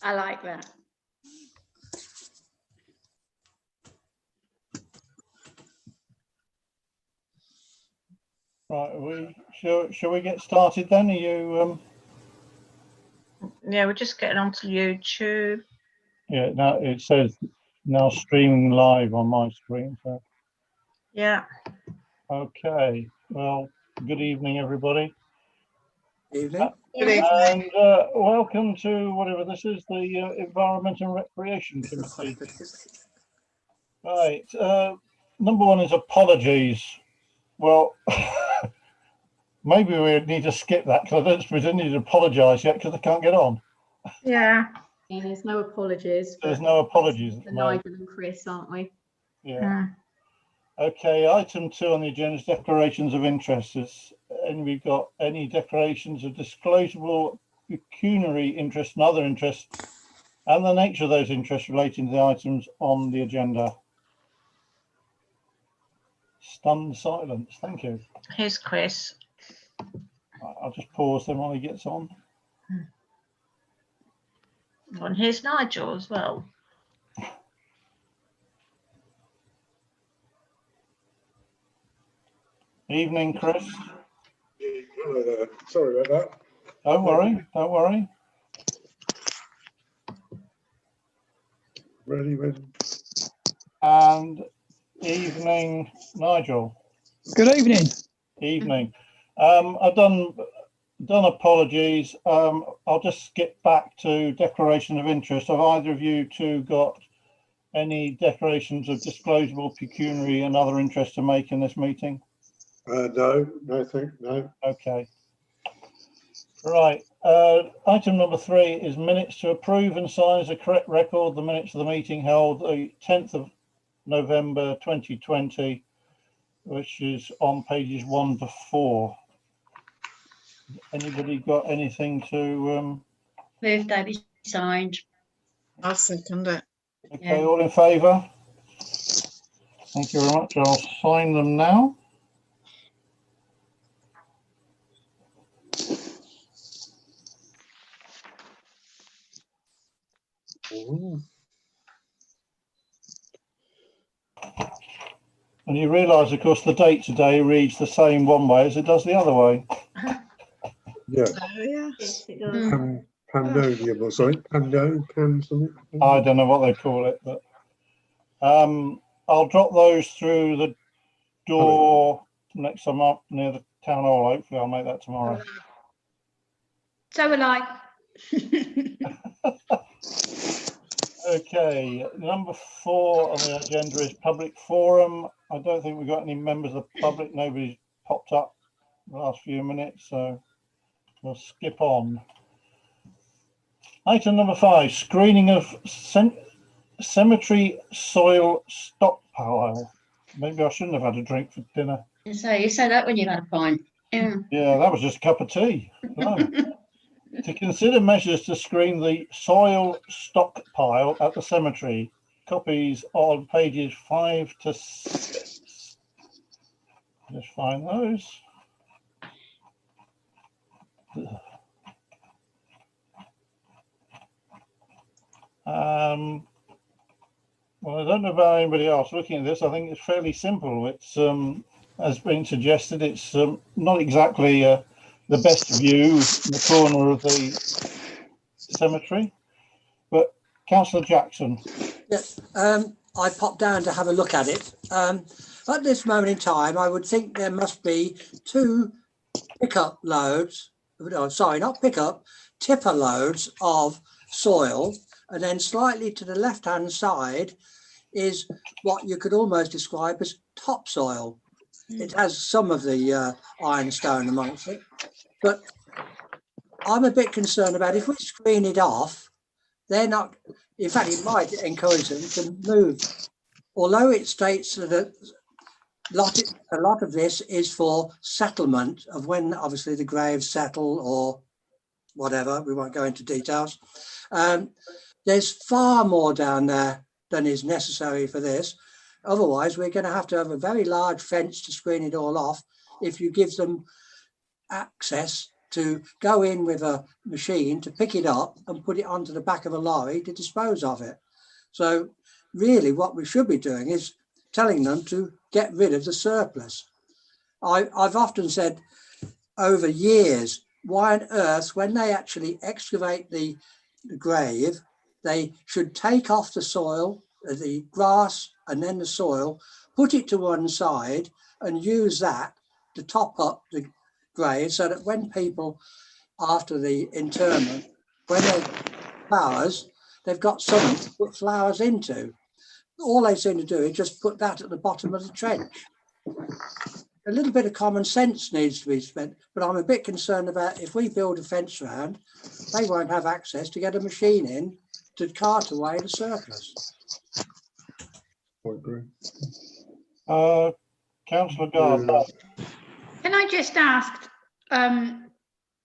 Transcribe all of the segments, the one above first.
I like that. Right, shall we get started then? Are you Yeah, we're just getting onto YouTube. yeah, now it says now streaming live on my screen. So Yeah. okay, well, good evening everybody. Evening. And welcome to whatever this is, the Environment and Recreation Committee. Right, number one is apologies. Well, maybe we need to skip that because I don't suppose I need to apologise yet because I can't get on. Yeah. Yeah, there's no apologies. There's no apologies at the moment. Nigel and Chris, aren't we? Yeah. Okay, item 2 on the agenda is declarations of interest. And we've got any declarations of disclosable pecuniary interest and other interests and the nature of those interests relating to the items on the agenda. Stunned silence. Thank you. Here's Chris. I'll just pause them while he gets on. And here's Nigel as well. Evening, Chris. Hello there. Sorry about that. Don't worry. Don't worry. Ready when? And evening, Nigel. Good evening. Evening. I've done apologies. I'll just skip back to declaration of interest. Have either of you two got any declarations of disclosable pecuniary and other interest to make in this meeting? No, no. Okay. Right. Item number 3 is minutes to approve and sign as a correct record the minutes of the meeting held the 10th of November 2020, which is on pages 1 to 4. Anybody got anything to Move they be signed. I'll second it. okay, Yeah. all in favour? Thank you very much. I'll sign them now. Ooh. And you realise, of course, the date today reads the same one way as it does the other way. Yeah. Oh, yeah. Yes, it does. Pandonium or something. Pan something. I don't know what they call it, but I'll drop those through the door next time up near the town hall. Hopefully I'll make that tomorrow. So will I. Okay, number 4 on the agenda is public forum. I don't think we've got any members of the public. Nobody's popped up in the last few minutes, so we'll skip on. Item number 5, screening of cemetery soil stockpile. Maybe I shouldn't have had a drink for dinner. So you say that when you've had a pint. Yeah. Yeah, that was just a cup of tea. No. To consider measures to screen the soil stockpile at the cemetery. Copies on pages 5 to 6. Just find those. Well, I don't know about anybody else looking at this. I think it's fairly simple. It's as been suggested, it's not exactly the best view in the corner of the cemetery, but Councillor Jackson. Yes, I popped down to have a look at it. At this moment in time, I would think there must be 2 pickup loads, sorry, not pickup, tipper loads of soil, and then slightly to the left-hand side is what you could almost describe as topsoil. It has some of the ironstone amongst it, but I'm a bit concerned about if we screen it off, they're not, in fact, it might encourage them to move. Although it states that a lot of this is for settlement of when obviously the graves settle or whatever, we won't go into details. There's far more down there than is necessary for this. Otherwise, we're going to have a very large fence to screen it all off if you give them access to go in with a machine to pick it up and put it onto the back of a lorry to dispose of it. So really what we should be doing is telling them to get rid of the surplus. I've often said over years, why on earth, when they actually excavate the grave, they should take off the soil, the grass and then the soil, put it to one side and use that to top up the grave so that when people, after the interment, when they flowers, they've got something to put flowers into. All they seem to do is just put that at the bottom of the trench. A little bit of common sense needs to be spent, but I'm a bit concerned about if we build a fence around, they won't have access to get a machine in to cart away the surplus. I agree. Councillor Gardner. Can I just ask,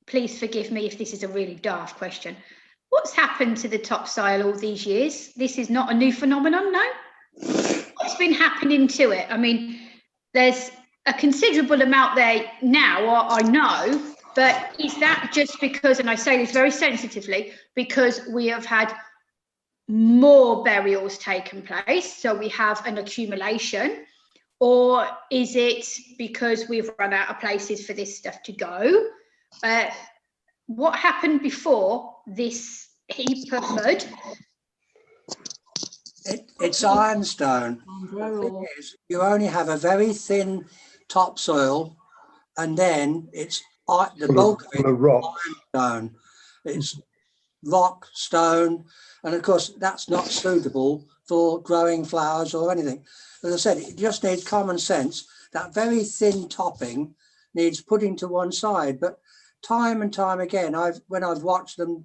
please forgive me if this is a really daft question. What's happened to the topsoil all these years? This is not a new phenomenon, no? What's been happening to it? I mean, there's a considerable amount there now, I know, but is that just because, and I say this very sensitively, because we have had more burials taken place, so we have an accumulation, or is it because we've run out of places for this stuff to go? What happened before this heap of mud? It's ironstone. The thing is, you only have a very thin topsoil, and then it's the bulk of it Full of rocks. ironstone. It's rock, stone, and of course that's not suitable for growing flowers or anything. As I said, it just needs common sense. That very thin topping needs putting to one side, but time and time again, when I've watched them,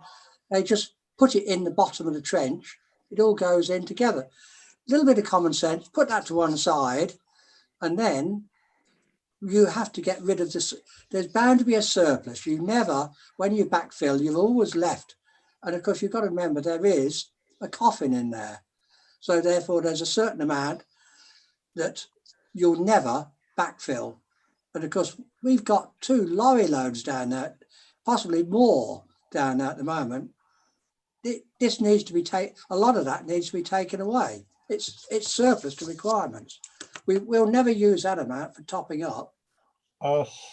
they just put it in the bottom of the trench. It all goes in together. A little bit of common sense, put that to one side, and then you have to get rid of this. There's bound to be a surplus. You never, when you backfill, you've always left. And of course, you've got to remember there is a coffin in there. So therefore, there's a certain amount that you'll never backfill. And of course, we've got 2 lorry loads down there, possibly more down there at the moment. This needs to be a lot of that needs to be taken away. It's surplus to requirements. We'll never use that amount for topping up.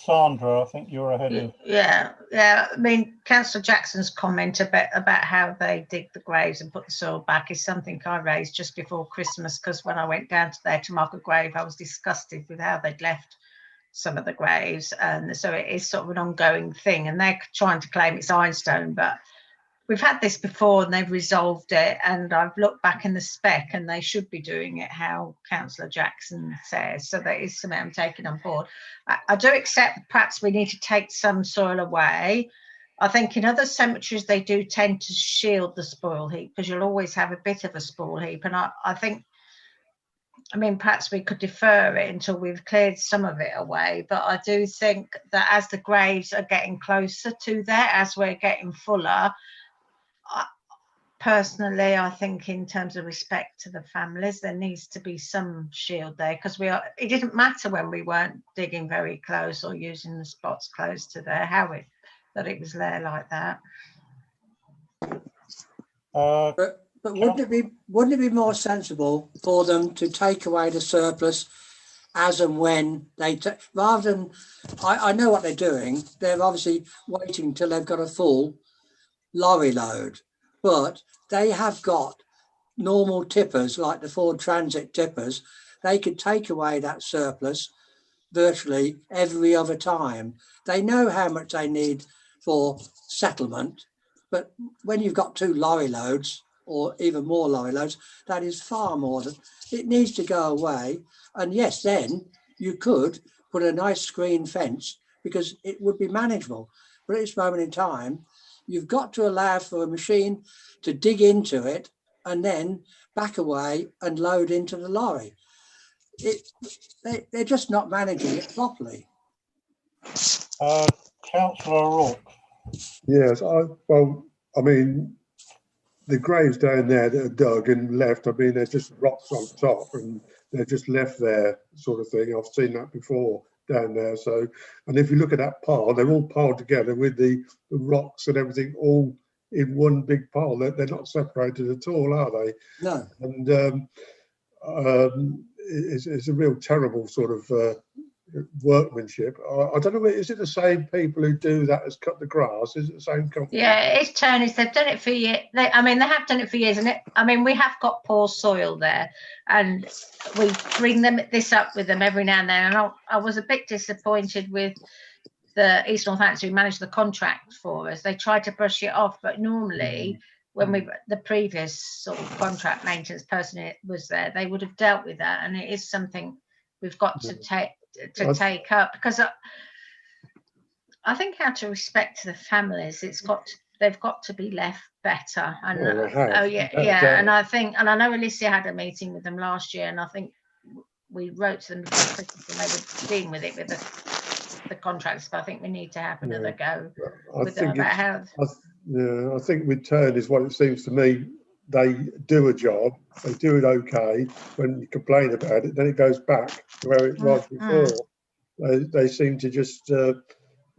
Sandra, I think you're ahead of. Yeah. I mean, Councillor Jackson's comment about how they dig the graves and put the soil back is something I raised just before Christmas, because when I went down to there to mark a grave, I was disgusted with how they'd left some of the graves, and so it is sort of an ongoing thing. And they're trying to claim it's ironstone, but we've had this before and they've resolved it, and I've looked back in the spec and they should be doing it how Councillor Jackson says, so that is something I'm taking on board. I do accept perhaps we need to take some soil away. I think in other cemeteries they do tend to shield the spoil heap, because you'll always have a bit of a spoil heap, and I think, I mean, perhaps we could defer it until we've cleared some of it away, but I do think that as the graves are getting closer to there, as we're getting fuller, personally, I think in terms of respect to the families, there needs to be some shield there, because it didn't matter when we weren't digging very close or using the spots close to there, that it was there like that. But wouldn't it be more sensible for them to take away the surplus as and when they rather than, I know what they're doing. They're obviously waiting till they've got a full lorry load, but they have got normal tippers like the Ford Transit tippers. They could take away that surplus virtually every other time. They know how much they need for settlement, but when you've got 2 lorry loads or even more lorry loads, that is far more than it needs to go away. And yes, then you could put a nice screen fence because it would be manageable. But at this moment in time, you've got to allow for a machine to dig into it and then back away and load into the lorry. They're just not managing it properly. Councillor O'Rourke. Yes, I mean, the graves down there that are dug and left, I mean, there's just rocks on top and they're just left there sort of thing. I've seen that before down there. So, and if you look at that pile, they're all piled together with the rocks and everything all in one big pile. They're not separated at all, are they? No. And it's a real terrible sort of workmanship. I don't know, is it the same people who do that as cut the grass? Is it the same company? Yeah, it's Tony's. They've done it for years. They have done it for years, and we have got poor soil there, and we bring this up with them every now and then. And I was a bit disappointed with the East Northampton who managed the contract for us. They tried to brush it off, but normally when the previous sort of contract maintenance person was there, they would have dealt with that, and it is something we've got to take up, because I think out of respect to the families, they've got to be left better. And and I know Alicia had a meeting with them last year, and I think we wrote to them before Christmas and they were dealing with it with the contracts, but I think we need to have another go with them about how. I think with Turn is what it seems to me. They do a job, they do it okay. When you complain about it, then it goes back to where it was before. They seem to just, they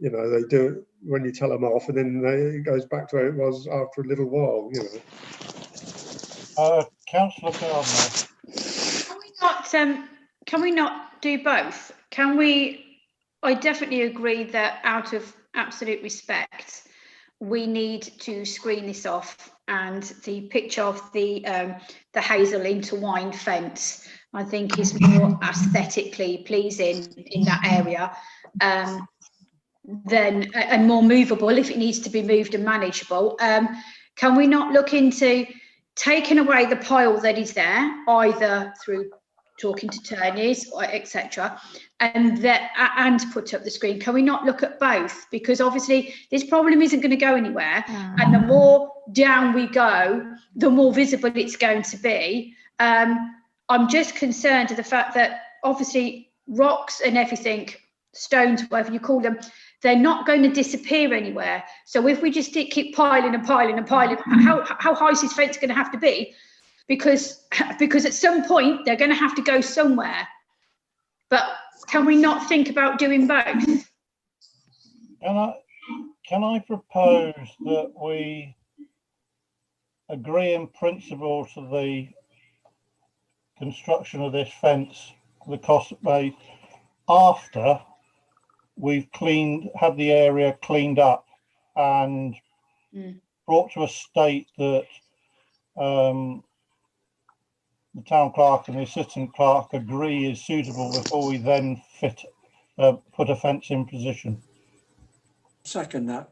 do it when you tell them off, and then it goes back to where it was after a little while, Councillor Gardner. Can we not do both? I definitely agree that out of absolute respect, we need to screen this off, and the picture of the hazel intertwined fence, I think, is more aesthetically pleasing in that area, and more movable if it needs to be moved and manageable. Can we not look into taking away the pile that is there, either through talking to Turners or etc., and put up the screen? Can we not look at both? Because obviously this problem isn't going to go anywhere, and the more down we go, the more visible it's going to be. I'm just concerned at the fact that obviously rocks and everything, stones, whatever you call them, they're not going to disappear anywhere. So if we just keep piling and piling and piling, how high is this fence going to have to be? Because at some point they're going to have to go somewhere. But can we not think about doing both? Can I propose that we agree in principle to the construction of this fence, the cost made, after we've had the area cleaned up and brought to a state that the town clerk and the assistant clerk agree is suitable before we then put a fence in position? Second that.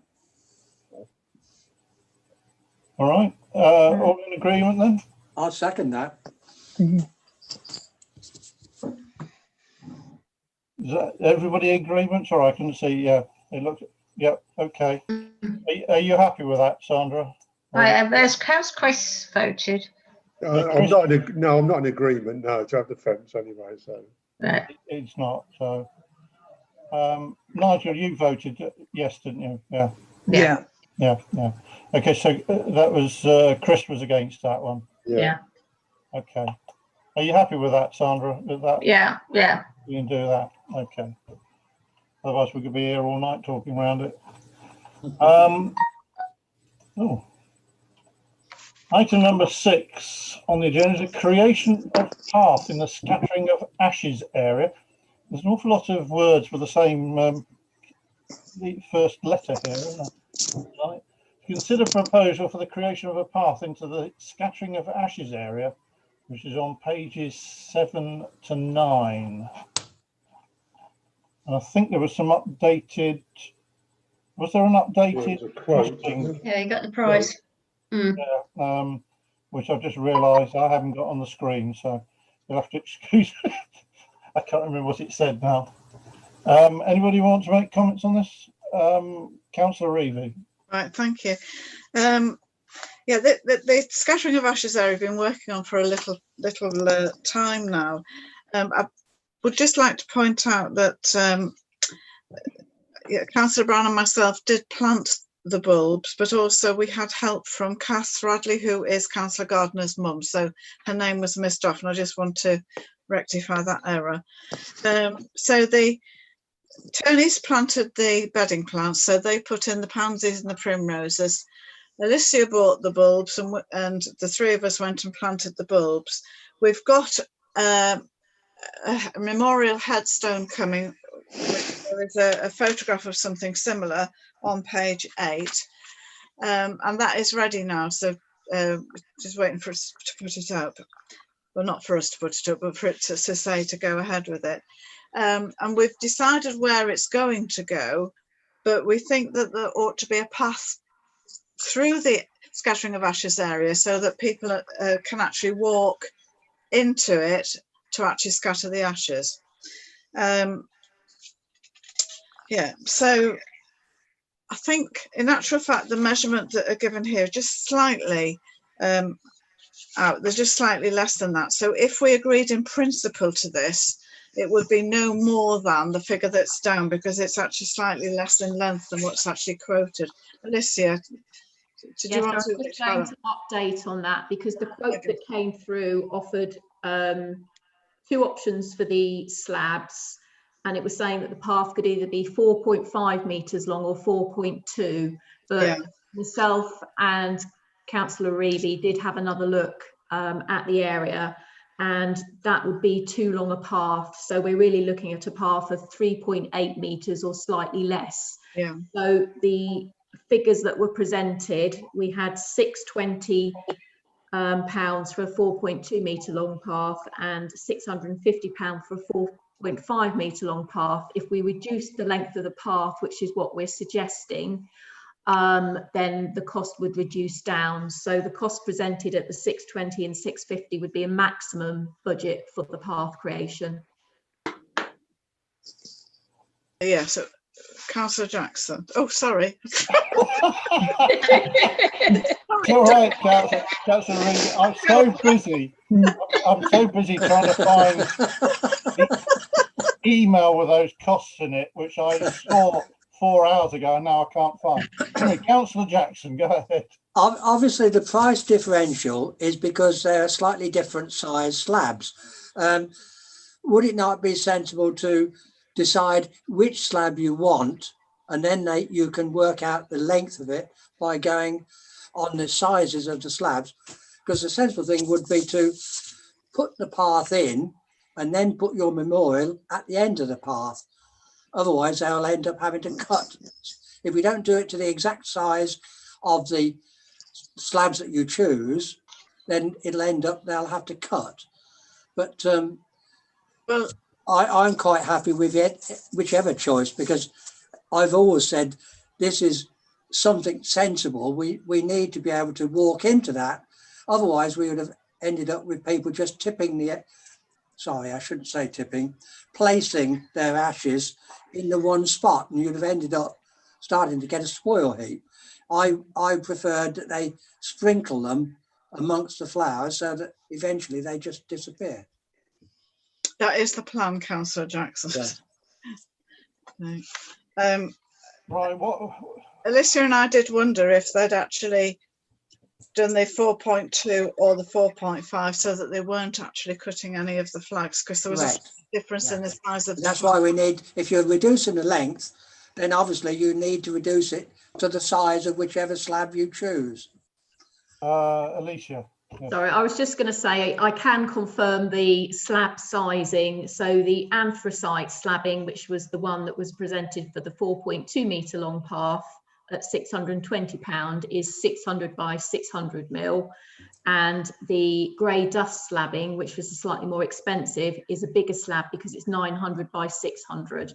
All right, all in agreement then? I'll second that. Is that everybody agreement? Or I can see, yeah, it looks, yeah, okay. Are you happy with that, Sandra? How's Chris voted? I'm not in agreement, no, to have the fence anyway, so. It's not, so. Nigel, you voted yes, didn't you? Yeah. Okay, so that was, Chris was against that one. Yeah. Okay. Are you happy with that, Sandra? With that? Yeah. You can do that. Okay. Otherwise, we could be here all night talking around it. Item number 6 on the agenda is the creation of path in the scattering of ashes area. There's an awful lot of words with the same the first letter here, isn't it? Right. Consider proposal for the creation of a path into the scattering of ashes area, which is on pages 7 to 9. And I think there was some updated. Was there an updated costing? Yeah, you got the price. Yeah, which I've just realised I haven't got on the screen, so you'll have to excuse me. I can't remember what it said now. Anybody want to make comments on this? Councillor Reevy. Right, thank you. Yeah, the scattering of ashes area I've been working on for a little time now. I would just like to point out that Councillor Brown and myself did plant the bulbs, but also we had help from Cass Radley, who is Councillor Gardner's mum, so her name was missed off, and I just want to rectify that error. So the Tony's planted the bedding plants, so they put in the pansies and the primroses. Alicia bought the bulbs, and the three of us went and planted the bulbs. We've got a memorial headstone coming. There is a photograph of something similar on page 8, and that is ready now. So just waiting for us to put it up. Well, not for us to put it up, but for it to say to go ahead with it. And we've decided where it's going to go, but we think that there ought to be a path through the scattering of ashes area so that people can actually walk into it to actually scatter the ashes. Yeah, so I think in actual fact the measurement that are given here just slightly out, they're just slightly less than that. So if we agreed in principle to this, it would be no more than the figure that's down, because it's actually slightly less in length than what's actually quoted. Alicia, did you want to? I'm just going to update on that, because the quote that came through offered 2 options for the slabs, and it was saying that the path could either be 4.5 metres long or 4.2, but myself and Councillor Reevy did have another look at the area, and that would be too long a path. So we're really looking at a path of 3.8 metres or slightly less. Yeah. So the figures that were presented, we had £620 for a 4.2 metre long path and £650 for a 4.5 metre long path. If we reduce the length of the path, which is what we're suggesting, then the cost would reduce down. So the cost presented at the 620 and 650 would be a maximum budget for the path creation. Yeah, so Councillor Jackson. Oh, sorry. All right, Councillor Reed. I'm so busy. I'm so busy trying to find the email with those costs in it, which I saw 4 hours ago, and now I can't find. Anyway, Councillor Jackson, go ahead. Obviously, the price differential is because they're slightly different size slabs. Would it not be sensible to decide which slab you want, and then you can work out the length of it by going on the sizes of the slabs? Because the sensible thing would be to put the path in and then put your memorial at the end of the path. Otherwise, they'll end up having to cut. If we don't do it to the exact size of the slabs that you choose, then it'll end up they'll have to cut. But well, I'm quite happy with it, whichever choice, because I've always said this is something sensible. We need to be able to walk into that. Otherwise, we would have ended up with people just tipping the, sorry, I shouldn't say tipping, placing their ashes in the one spot, and you'd have ended up starting to get a spoil heap. I preferred that they sprinkle them amongst the flowers so that eventually they just disappear. That is the plan, Councillor Jackson. Yeah. Right, what? Alicia and I did wonder if they'd actually done the 4.2 or the 4.5 so that they weren't actually cutting any of the flags, because there was a difference in the size of That's why we need, if you're reducing the length, then obviously you need to reduce it to the size of whichever slab you choose. Alicia. Yeah. Sorry, I was just going to say I can confirm the slab sizing. So the anthracite slabbing, which was the one that was presented for the 4.2 metre long path at £620, is 600 by 600 mil, and the grey dust slabbing, which was slightly more expensive, is a bigger slab because it's 900 by 600.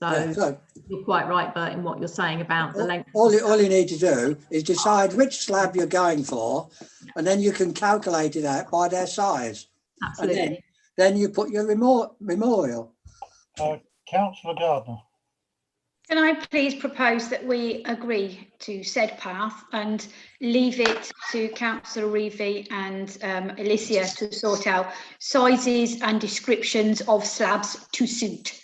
So you're quite right, Bert, in what you're saying about the length. All you need to do is decide which slab you're going for, and then you can calculate it out by their size. Absolutely. And then you put your memorial. Councillor Gardner. Can I please propose that we agree to said path and leave it to Councillor Reevy and Alicia to sort out sizes and descriptions of slabs to suit?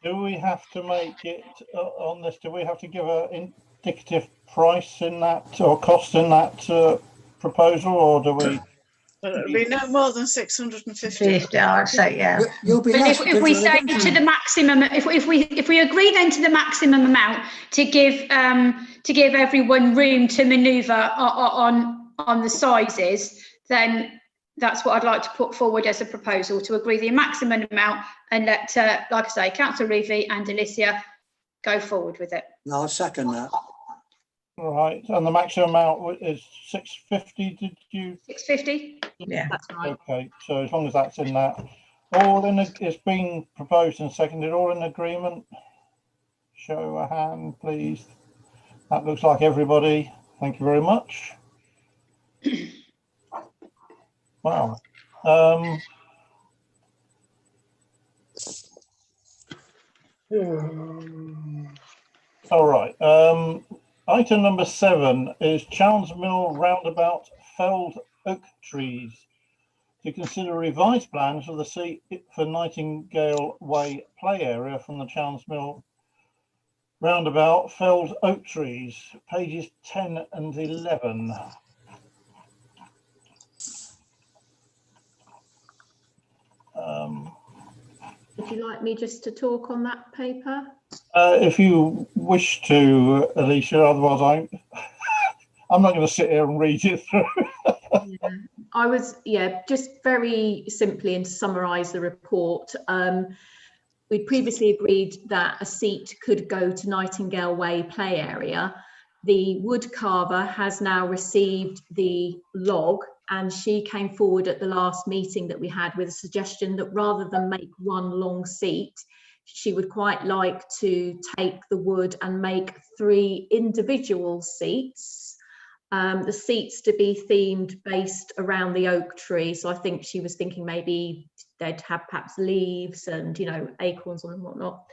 Do we have to make it on this? Do we have to give an indicative price in that or cost in that proposal, or do we It'll be no more than 650. 50, I'd say, yeah. You'll be But less if we say eventually. to the maximum, if we agree then to the maximum amount to give everyone room to manoeuvre on the sizes, then that's what I'd like to put forward as a proposal, to agree the maximum amount and let, like I say, Councillor Reevy and Alicia go forward with it. No, I'll second that. All right, and the maximum amount is 650, did you? 650? Yeah. That's right. Okay, so as long as that's in that. All in, it's been proposed and seconded, all in agreement? Show a hand, please. That looks like everybody. Thank you very much. Wow. All right. Item number 7 is Chalmers Mill roundabout felled oak trees. To consider revised plans for the seat for Nightingale Way play area from the Chalmers Mill roundabout felled oak trees, pages 10 and 11. Would you like me just to talk on that paper? If you wish to, Alicia, otherwise I'm not going to sit here and read it through. Just very simply, and to summarise the report, we'd previously agreed that a seat could go to Nightingale Way play area. The wood carver has now received the log, and she came forward at the last meeting that we had with a suggestion that rather than make one long seat, she would quite like to take the wood and make 3 individual seats. The seats to be themed based around the oak tree. So I think she was thinking maybe they'd have perhaps leaves and, you know, acorns and whatnot.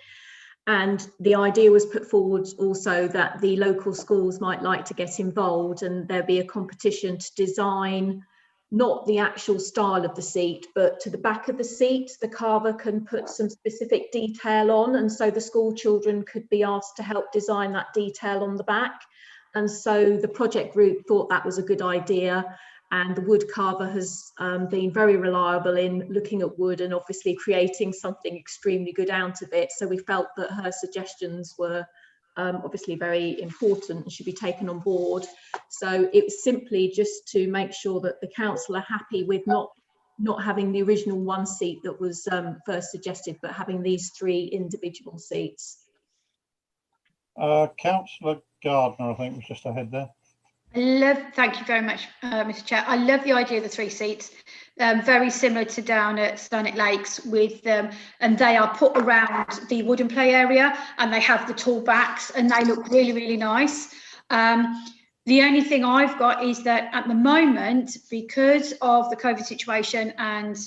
And the idea was put forward also that the local schools might like to get involved, and there'd be a competition to design not the actual style of the seat, but to the back of the seat, the carver can put some specific detail on, and so the school children could be asked to help design that detail on the back. And so the project group thought that was a good idea, and the wood carver has been very reliable in looking at wood and obviously creating something extremely good out of it. So we felt that her suggestions were obviously very important and should be taken on board. So it was simply just to make sure that the council are happy with not having the original 1 seat that was first suggested, but having these 3 individual seats. Councillor Gardner, I think, was just ahead there. Thank you very much, Mr. Chair. I love the idea of the 3 seats, very similar to down at Stonic Lakes with and they are put around the wooden play area, and they have the tall backs, and they look really, really nice. The only thing I've got is that at the moment, because of the COVID situation and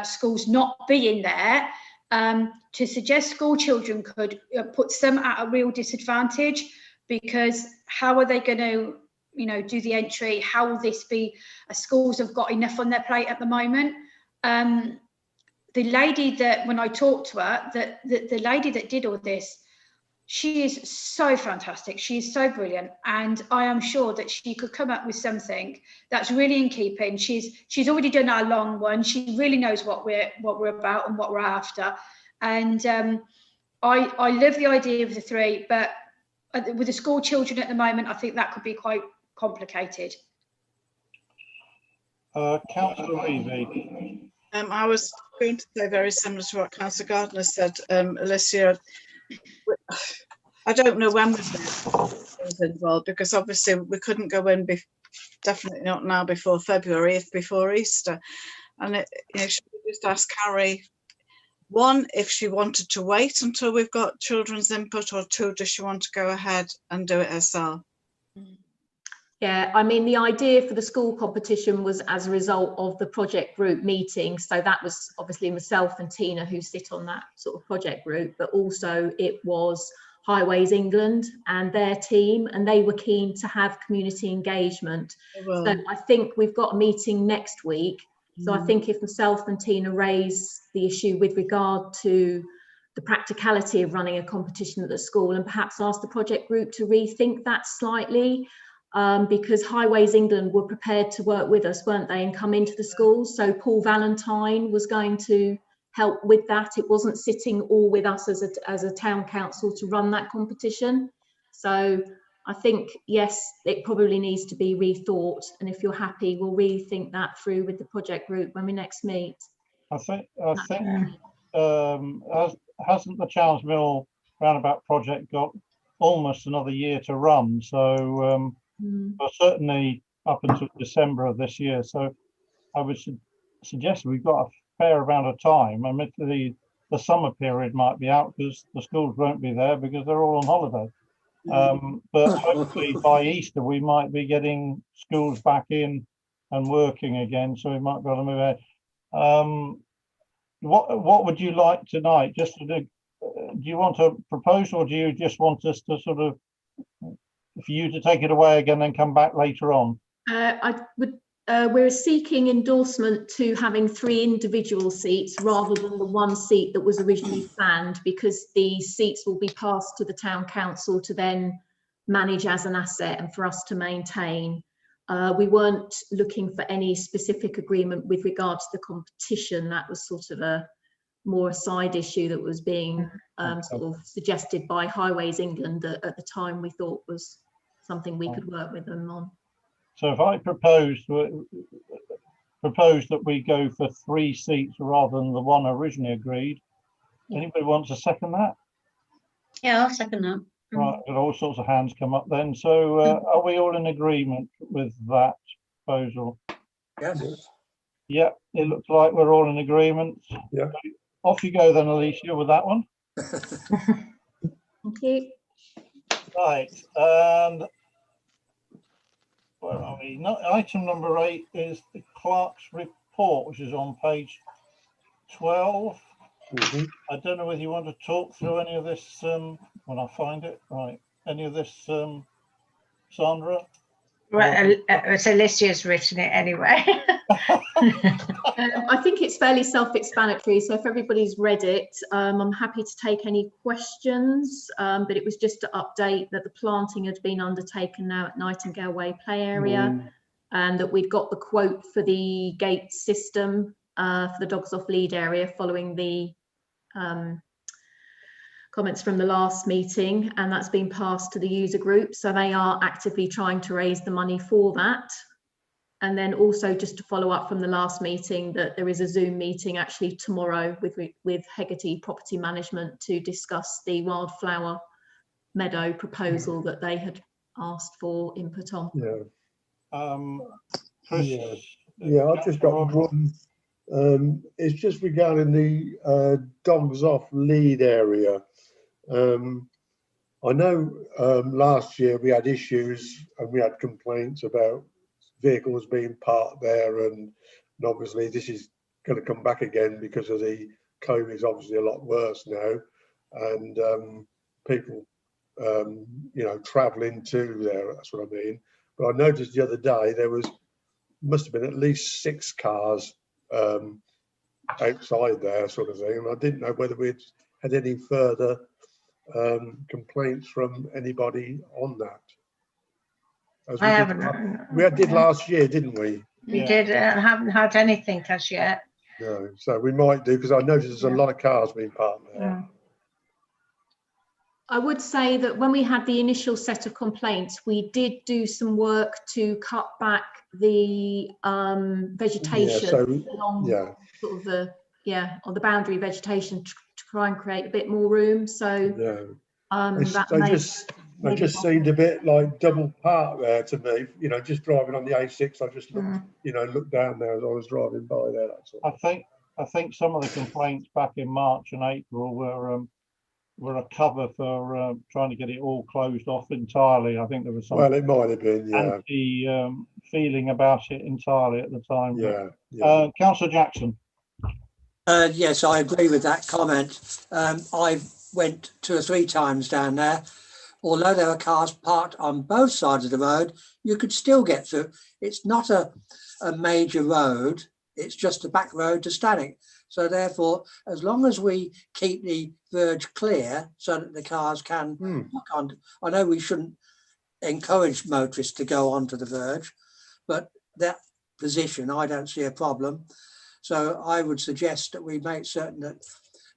schools not being there, to suggest school children could puts them at a real disadvantage, because how are they going to, you know, do the entry? How will this be? Schools have got enough on their plate at the moment. The lady that, when I talked to her, the lady that did all this, she is so fantastic. She is so brilliant, and I am sure that she could come up with something that's really in keeping. She's already done our long one. She really knows what we're about and what we're after. And I love the idea of the 3, but with the school children at the moment, I think that could be quite complicated. Councillor Reevy. I was going to say very similar to what Councillor Gardner said, Alicia. I don't know when was involved, because obviously we couldn't go in, definitely not now before February, if before Easter. And should we just ask Carrie, 1, if she wanted to wait until we've got children's input, or 2, does she want to go ahead and do it herself? Yeah, I mean, the idea for the school competition was as a result of the project group meeting. So that was obviously myself and Tina who sit on that sort of project group, but also it was Highways England and their team, and they were keen to have community engagement. Well, so I think we've got a meeting next week. So I think if myself and Tina raise the issue with regard to the practicality of running a competition at the school, and perhaps ask the project group to rethink that slightly, because Highways England were prepared to work with us, weren't they, and come into the schools. So Paul Valentine was going to help with that. It wasn't sitting all with us as a town council to run that competition. So I think, yes, it probably needs to be rethought. And if you're happy, we'll rethink that through with the project group when we next meet. I think hasn't the Challenge Mill roundabout project got almost another year to run? So well, certainly up until December of this year. So I would suggest we've got a fair amount of time. I mean, the summer period might be out because the schools won't be there because they're all on holiday. But hopefully by Easter we might be getting schools back in and working again, so we might be able to move ahead. What would you like tonight? Just to do you want to propose, or do you just want us to sort of, for you to take it away again and come back later on? We're seeking endorsement to having 3 individual seats rather than the 1 seat that was originally planned, because the seats will be passed to the town council to then manage as an asset and for us to maintain. We weren't looking for any specific agreement with regard to the competition. That was sort of a side issue that was being sort of suggested by Highways England that at the time we thought was something we could work with them on. So if I propose that we go for 3 seats rather than the 1 originally agreed, anybody want to second that? Yeah, I'll second that. Right, got all sorts of hands come up then. So are we all in agreement with that proposal? Yes. Yeah, it looks like we're all in agreement. Yeah. Off you go then, Alicia, with that one. Thank you. Right, and where are we? Item number 8 is the clerk's report, which is on page 12. I don't know whether you want to talk through any of this when I find it. Right, any of this, Sandra? Right, so Alicia's written it anyway. I think it's fairly self-explanatory, so if everybody's read it, I'm happy to take any questions, but it was just to update that the planting had been undertaken now at Nightingale Way play area, and that we'd got the quote for the gate system for the dogs off lead area following the comments from the last meeting, and that's been passed to the user group, so they are actively trying to raise the money for that. And then also just to follow up from the last meeting, that there is a Zoom meeting actually tomorrow with Hegarty Property Management to discuss the wildflower meadow proposal that they had asked for input on. Chris? Yeah, I've just got one. It's just regarding the dogs off lead area. I know last year we had issues and we had complaints about vehicles being parked there, and obviously this is going to come back again because of the COVID is obviously a lot worse now, and people you know, traveling to there, that's what I mean. But I noticed the other day there must have been at least 6 cars outside there, sort of thing, and I didn't know whether we'd had any further complaints from anybody on that. I haven't. We did last year, didn't we? We did. Haven't had anything as yet. No, so we might do, because I noticed there's a lot of cars being parked there. I would say that when we had the initial set of complaints, we did do some work to cut back the vegetation along sort of the on the boundary vegetation to try and create a bit more room. So they just seemed a bit like double park there to me. You know, just driving on the A6, I just looked, you know, looked down there as I was driving by there. That's all. I think some of the complaints back in March and April were a cover for trying to get it all closed off entirely. I think there was some. Well, it might have been, anti feeling about it entirely at the time. Yeah. Councillor Jackson. Yes, I agree with that comment. I went 2 or 3 times down there. Although there were cars parked on both sides of the road, you could still get through. It's not a major road, it's just a back road to Stanwick. So therefore, as long as we keep the verge clear so that the cars can look on, I know we shouldn't encourage motorists to go onto the verge, but that position, I don't see a problem. So I would suggest that we make certain that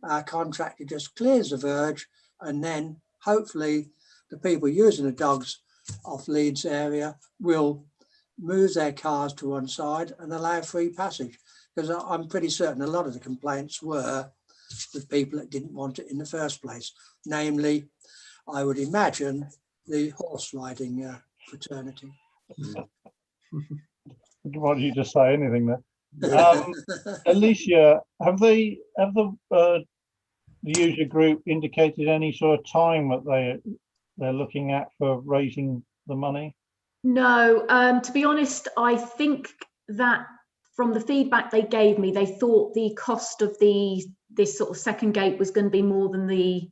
our contractor just clears the verge, and then hopefully the people using the dogs off Leeds area will move their cars to one side and allow free passage. Because I'm pretty certain a lot of the complaints were with people that didn't want it in the first place. Namely, I would imagine the horse riding fraternity. Why don't you just say anything there? Alicia, have the user group indicated any sort of time that they're looking at for raising the money? No, to be honest, I think that from the feedback they gave me, they thought the cost of this sort of second gate was going to be more than the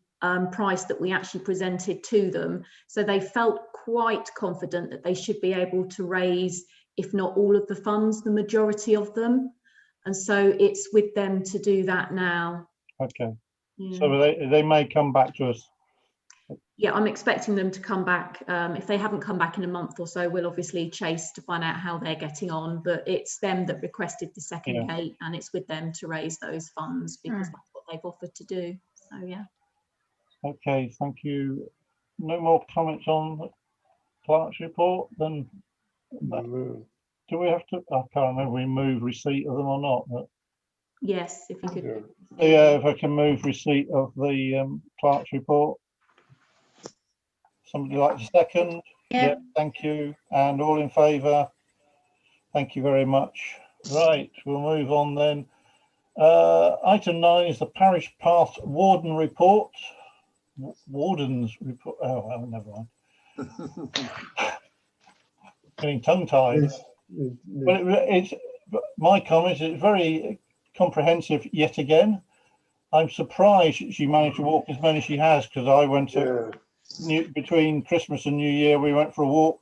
price that we actually presented to them. So they felt quite confident that they should be able to raise, if not all of the funds, the majority of them. And so it's with them to do that now. Okay. Yeah. So they may come back to us. Yeah, I'm expecting them to come back. If they haven't come back in a month or so, we'll obviously chase to find out how they're getting on. But it's them that requested the second gate, and it's with them to raise those funds because that's what they've offered to do. So yeah. Okay, thank you. No more comments on the clerk's report? Then do we have to? I can't remember. We move receipt of them or not? But yes, if you could. Yeah, if I can move receipt of the clerk's report. Somebody like to second? Yeah, thank you. And all in favour? Thank you very much. Right, we'll move on then. Item 9 is the Parish Path Warden Report. Warden's report. Oh, well, never mind. Getting tongue-tied. But it's my comments. It's very comprehensive yet again. I'm surprised she managed to walk as many as she has, because I went to between Christmas and New Year, we went for a walk,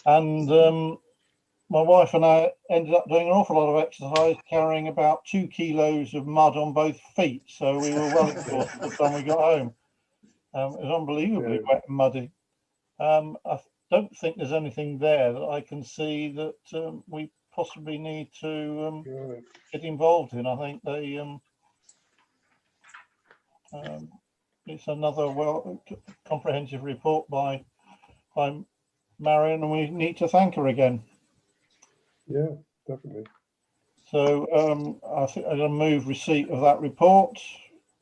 and my wife and I ended up doing an awful lot of exercise, carrying about 2 kilos of mud on both feet. So we were well exhausted by the time we got home. It was unbelievably wet and muddy. I don't think there's anything there that I can see that we possibly need to get involved in. I think they it's another comprehensive report by Marion, and we need to thank her again. Yeah, definitely. So I think I'm going to move receipt of that report.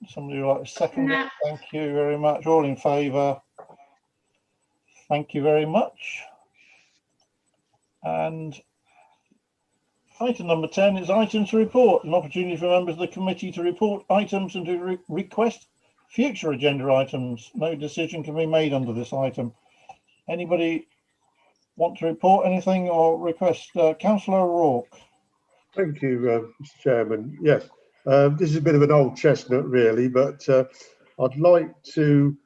Somebody would like to second it? Thank you very much. All in favour? Thank you very much. And item number 10 is items to report. An opportunity for members of the committee to report items and to request future agenda items. No decision can be made under this item. Anybody want to report anything or request? Councillor O'Rourke. Thank you, Mr. Chairman. Yes, this is a bit of an old chestnut, really, but I'd like to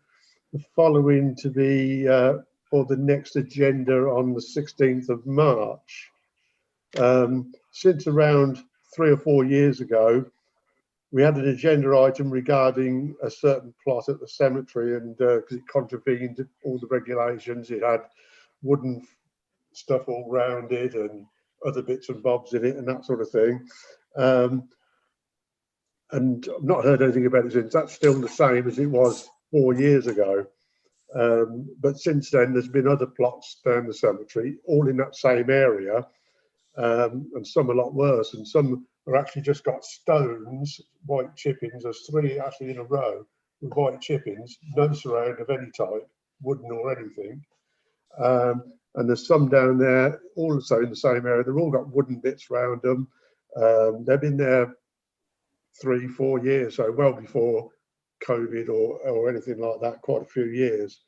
follow into the for the next agenda on the 16th of March. Since around 3 or 4 years ago, we had an agenda item regarding a certain plot at the cemetery, and because it contravened all the regulations, it had wooden stuff all round it and other bits and bobs in it and that sort of thing. And I've not heard anything about it since. That's still the same as it was 4 years ago. But since then, there's been other plots down the cemetery, all in that same area, and some a lot worse, and some are actually just got stones, white chippings. There's 3 actually in a row with white chippings, no surround of any type, wooden or anything. And there's some down there also in the same area. They've all got wooden bits around them. They've been there 3 or 4 years, so well before COVID or anything like that, quite a few years.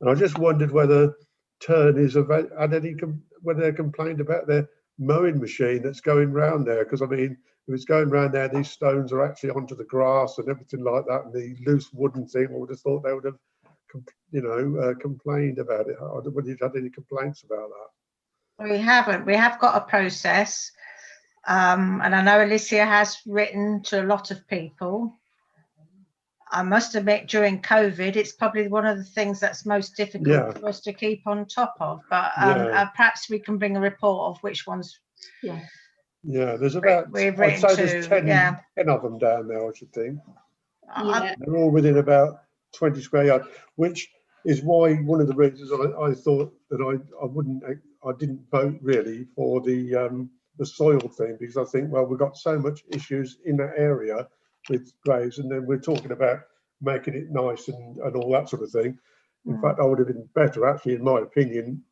And I just wondered whether Turners have had any, whether they complained about their mowing machine that's going round there, because I mean, if it's going round there, these stones are actually onto the grass and everything like that, and the loose wooden thing, I would have thought they would have, you know, complained about it. I don't know whether you've had any complaints about that. We haven't. We have got a process, and I know Alicia has written to a lot of people. I must admit, during COVID, it's probably one of the things that's most difficult for us to keep on top of. But perhaps we can bring a report of which ones. Yeah. Yeah, there's about, I'd say there's 10 of them down there, I should think. Yeah. They're all within about 20 square yards, which is why one of the reasons I thought that I didn't vote really for the soil thing, because I think, well, we've got so much issues in that area with graves, and then we're talking about making it nice and all that sort of thing. In fact, I would have been better, actually, in my opinion,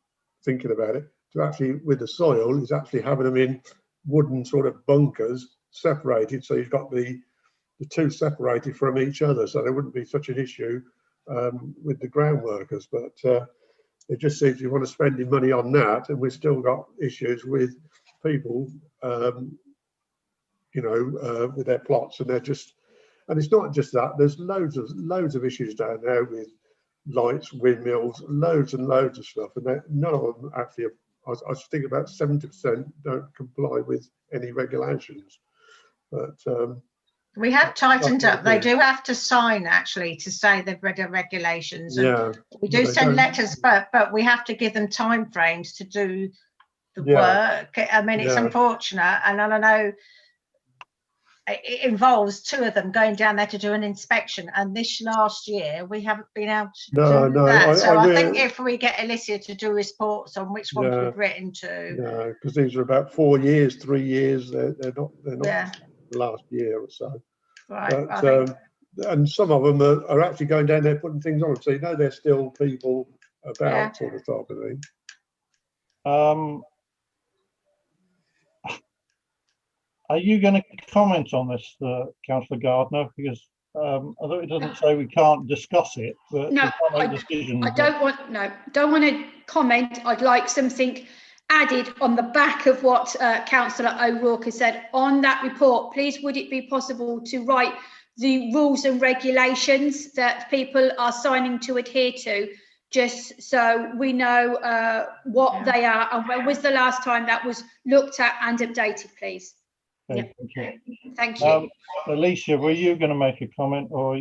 thinking about it, to actually, with the soil, is actually having them in wooden sort of bunkers separated, so you've got the two separated from each other, so there wouldn't be such an issue with the ground workers. But it just seems you want to spend your money on that, and we've still got issues with people, you know, with their plots, and they're just, and it's not just that. There's loads of issues down there with lights, windmills, loads and loads of stuff, and none of them actually. I think about 70% don't comply with any regulations, but we have tightened up. They do have to sign actually to say they've read the regulations. And we do send letters, but we have to give them time frames to do the work. I mean, it's unfortunate, and I don't know. It involves two of them going down there to do an inspection, and this last year we haven't been able to do that. So I think if we get Alicia to do reports on which ones we've written to, because these are about 4 years, 3 years. They're not the last year or so. Right. But, and some of them are actually going down there putting things on, so you know there's still people about, sort of type of thing. Are you going to comment on this, Councillor Gardner? Because although it doesn't say we can't discuss it, but no, I don't want to comment. I'd like something added on the back of what Councillor O'Rourke has said on that report. Please, would it be possible to write the rules and regulations that people are signing to adhere to, just so we know what they are, and when was the last time that was looked at and updated, please? Okay, thank you. Alicia, were you going to make a comment, or?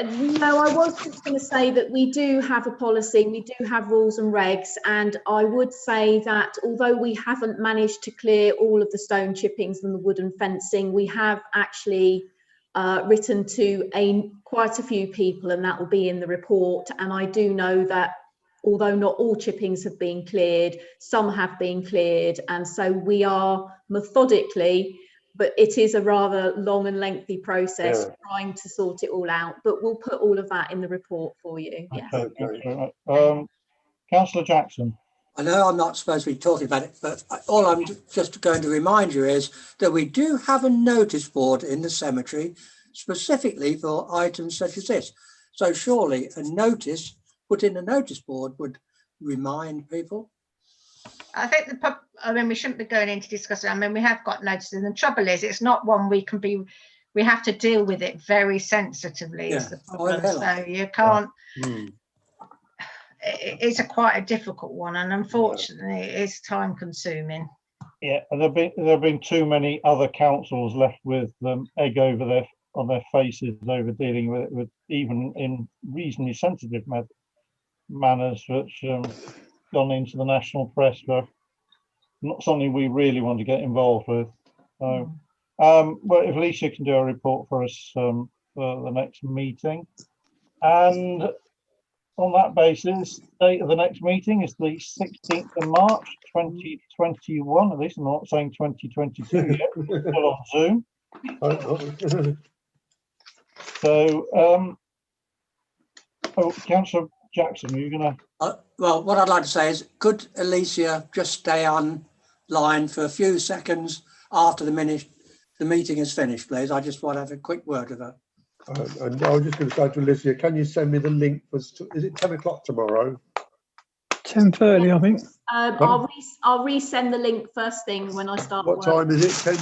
No, I was just going to say that we do have a policy, we do have rules and regs, and I would say that although we haven't managed to clear all of the stone chippings and the wooden fencing, we have actually written to quite a few people, and that will be in the report. And I do know that although not all chippings have been cleared, some have been cleared, and so we are methodically, but it is a rather long and lengthy process trying to sort it all out, but we'll put all of that in the report for you. Councillor Jackson. I know I'm not supposed to be talking about it, but all I'm just going to remind you is that we do have a notice board in the cemetery specifically for items such as this. So surely a notice put in a notice board would remind people. I think we shouldn't be going into discussing. I mean, we have got notices, and the trouble is, it's not one we have to deal with it very sensitively. Is the problem. So you can't. It's quite a difficult one, and unfortunately, it's time consuming. Yeah, there have been too many other councils left with egg on their faces over dealing with it, with even in reasonably sensitive manners, which gone into the national press for not something we really want to get involved with. So, well, if Alicia can do a report for us for the next meeting, and on that basis, date of the next meeting is the 16th of March 2021. At least I'm not saying 2022 yet. We're still on Zoom. So, Councillor Jackson, are you going to? Well, what I'd like to say is, could Alicia just stay online for a few seconds after the meeting is finished, please? I just want to have a quick word with her. And I was just going to say to Alicia, can you send me the link for? Is it 10 o'clock tomorrow? 10:30, I think. I'll resend the link first thing when I start. What time is it? 10.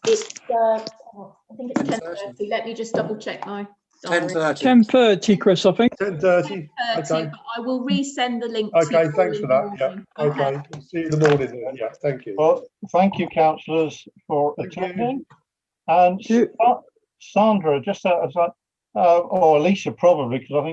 It's I think it's 10:30. Let me just double check my. 10:30, Chris, I think. 10:30. Okay. But I will resend the link. Okay, thanks for that. Yeah. Okay. See you in the morning then. Yeah, thank you. Well, thank you, councillors, for attending. And Sandra, just as Or Alicia probably, because I think